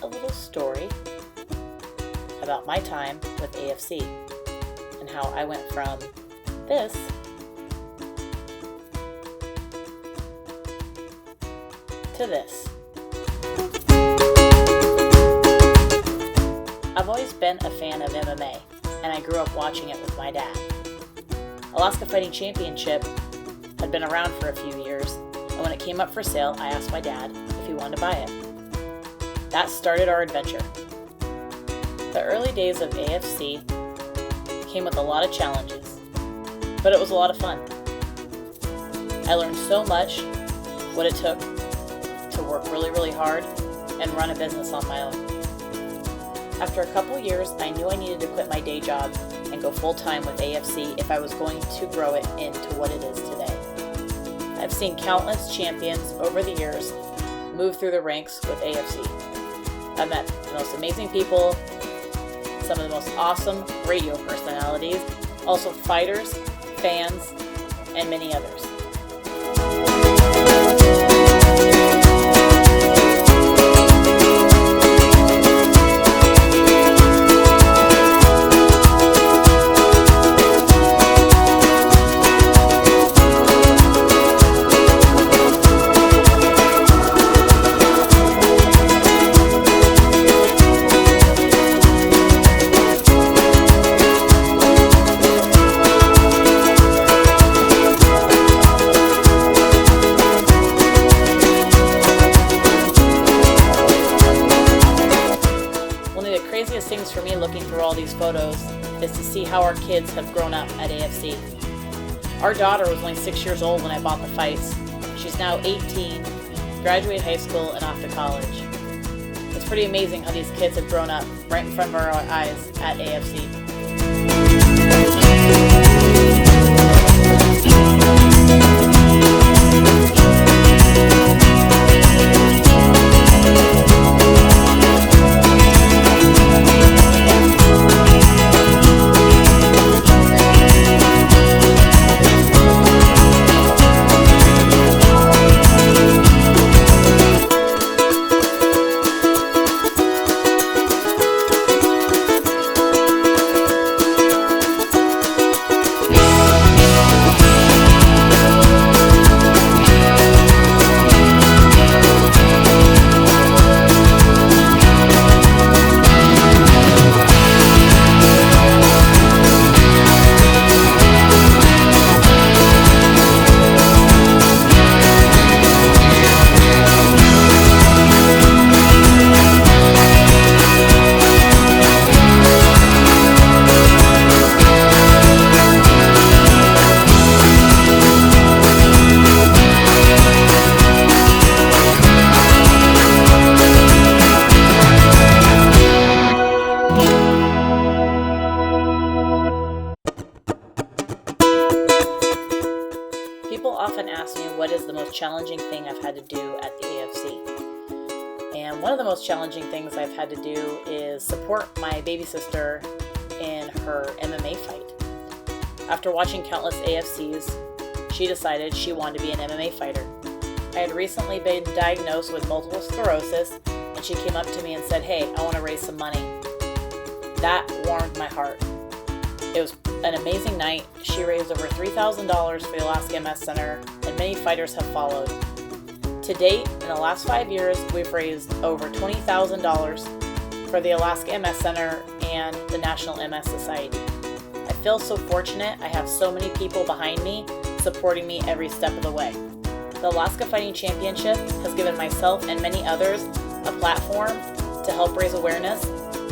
a little story about my time with AFC and how I went from this to this. I've always been a fan of MMA, and I grew up watching it with my dad. Alaska Fighting Championship had been around for a few years, and when it came up for sale, I asked my dad if he wanted to buy it. That started our adventure. The early days of AFC came with a lot of challenges, but it was a lot of fun. I learned so much what it took to work really, really hard and run a business on my own. After a couple years, I knew I needed to quit my day job and go full-time with AFC if I was going to grow it into what it is today. I've seen countless champions over the years move through the ranks with AFC. I've met the most amazing people, some of the most awesome radio personalities, also fighters, fans, and many others. Things for me looking through all these photos is to see how our kids have grown up at AFC. Our daughter was only 6 years old when I bought the fights. She's now 18, graduated high school, and off to college. It's pretty amazing how these kids have grown up right in front of our eyes at AFC. People often ask me what is the most challenging thing I've had to do at the AFC. And one of the most challenging things I've had to do is support my baby sister in her MMA fight. After watching countless AFCs, she decided she wanted to be an MMA fighter. I had recently been diagnosed with multiple sclerosis, and she came up to me and said, "Hey, I want to raise some money." That warmed my heart. It was an amazing night. She raised over $3,000 for the Alaska MS Center, and many fighters have followed. To date, in the last 5 years, we've raised over $20,000 for the Alaska MS Center and the National MS Society. I feel so fortunate. I have so many people behind me supporting me every step of the way. The Alaska Fighting Championship has given myself and many others a platform to help raise awareness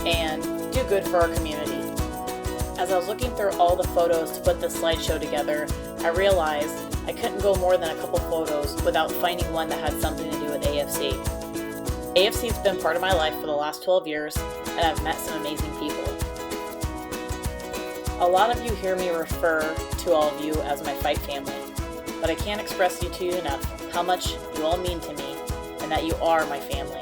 and do good for our community. As I was looking through all the photos to put this slideshow together, I realized I couldn't go more than a couple photos without finding one that had something to do with AFC. AFC has been part of my life for the last 12 years, and I've met some amazing people. A lot of you hear me refer to all of you as my fight family, but I can't express to you enough how much you all mean to me and that you are my family.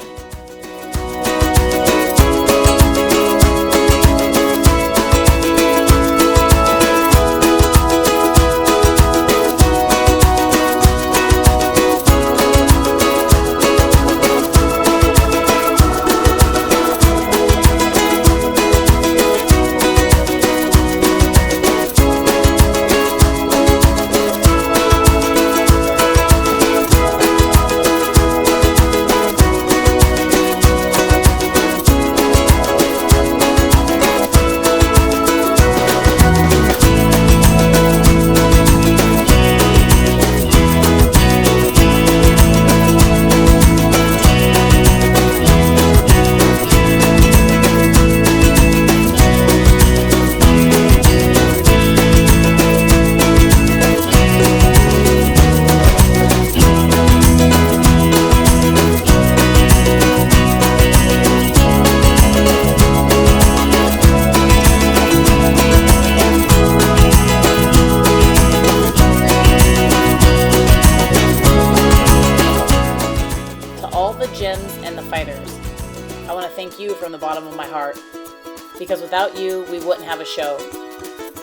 because without you, we wouldn't have a show.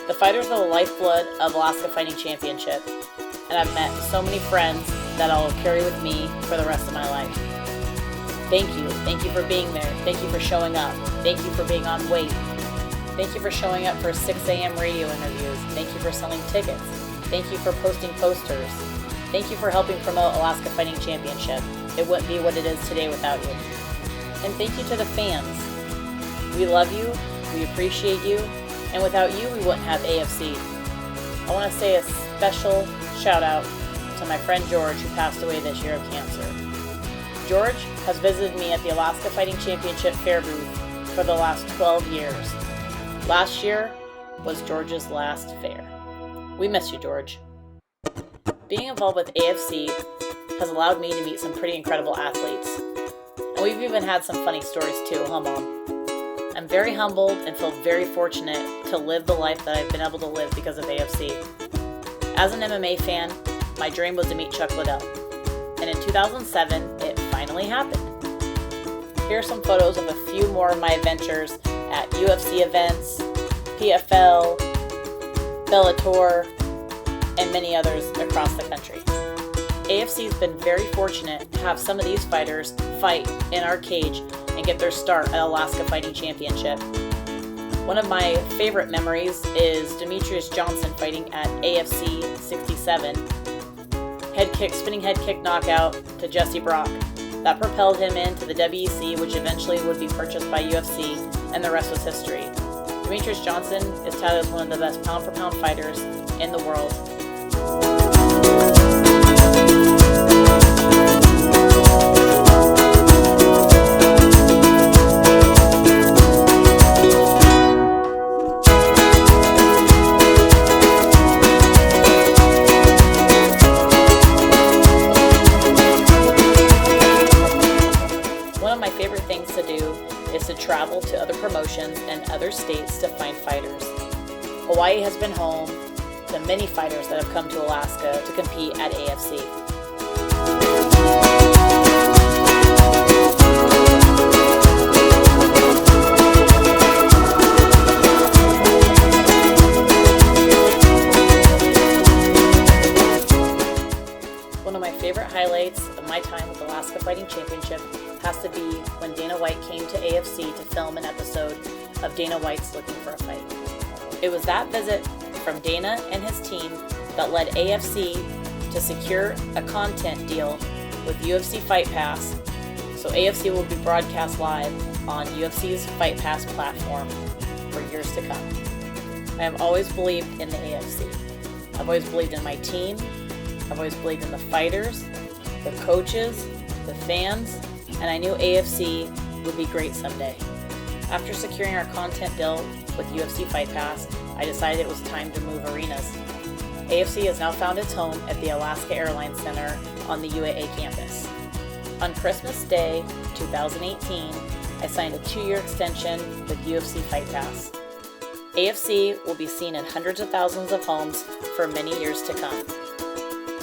The fighters are the lifeblood of Alaska Fighting Championship, and I've met so many friends that I'll carry with me for the rest of my life. Thank you. Thank you for being there. Thank you for showing up. Thank you for being on weight. Thank you for showing up for 6 a.m. radio interviews. Thank you for selling tickets. Thank you for posting posters. Thank you for helping promote Alaska Fighting Championship. It wouldn't be what it is today without you. And thank you to the fans. We love you, we appreciate you, and without you, we wouldn't have AFC. I want to say a special shout out to my friend George, who passed away this year of cancer. George has visited me at the Alaska Fighting Championship fair booth for the last 12 years. Last year was George's last fair. We miss you, George. Being involved with AFC has allowed me to meet some pretty incredible athletes. And we've even had some funny stories too, huh, Mom? I'm very humbled and feel very fortunate to live the life that I've been able to live because of AFC. As an MMA fan, my dream was to meet Chuck Liddell. And in 2007, it finally happened. Here are some photos of a few more of my adventures at UFC events, PFL, Bellator, and many others across the country. AFC has been very fortunate to have some of these fighters fight in our cage and get their start at Alaska Fighting Championship. One of my favorite memories is Demetrius Johnson fighting at AFC 67. Spinning head kick knockout to Jesse Brock. That propelled him into the WEC, which eventually would be purchased by UFC, and the rest was history. Demetrius Johnson is touted as one of the best pound-for-pound fighters in the world. One of my favorite things to do is to travel to other promotions and other states to find fighters. Hawaii has been home to many fighters that have come to Alaska to compete at AFC. One of my favorite highlights of my time with Alaska Fighting Championship has to be when Dana White came to AFC to film an episode of Dana White's Looking for a Fight. It was that visit from Dana and his team that led AFC to secure a content deal with UFC Fight Pass, so AFC will be broadcast live on UFC's Fight Pass platform for years to come. I have always believed in the AFC. I've always believed in my team. I've always believed in the fighters, the coaches, the fans, and I knew AFC would be great someday. After securing our content deal with UFC Fight Pass, I decided it was time to move arenas. AFC has now found its home at the Alaska Airlines Center on the UAA campus. On Christmas Day 2018, I signed a 2-year extension with UFC Fight Pass. AFC will be seen in hundreds of thousands of homes for many years to come.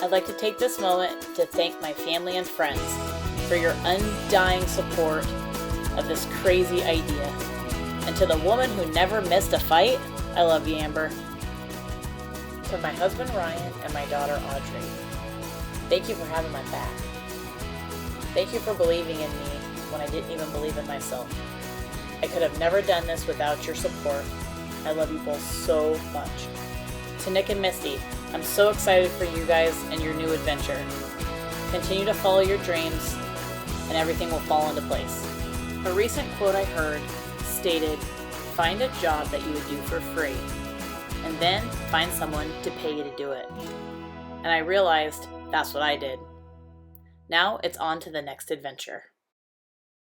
I'd like to take this moment to thank my family and friends for your undying support of this crazy idea. And to the woman who never missed a fight, I love you, Amber. To my husband Ryan and my daughter Audrey, thank you for having my back. Thank you for believing in me when I didn't even believe in myself. I could have never done this without your support. I love you both so much. To Nick and Misty, I'm so excited for you guys and your new adventure. Continue to follow your dreams and everything will fall into place. A recent quote I heard stated, "Find a job that you would do for free, and then find someone to pay you to do it." And I realized that's what I did. Now it's on to the next adventure.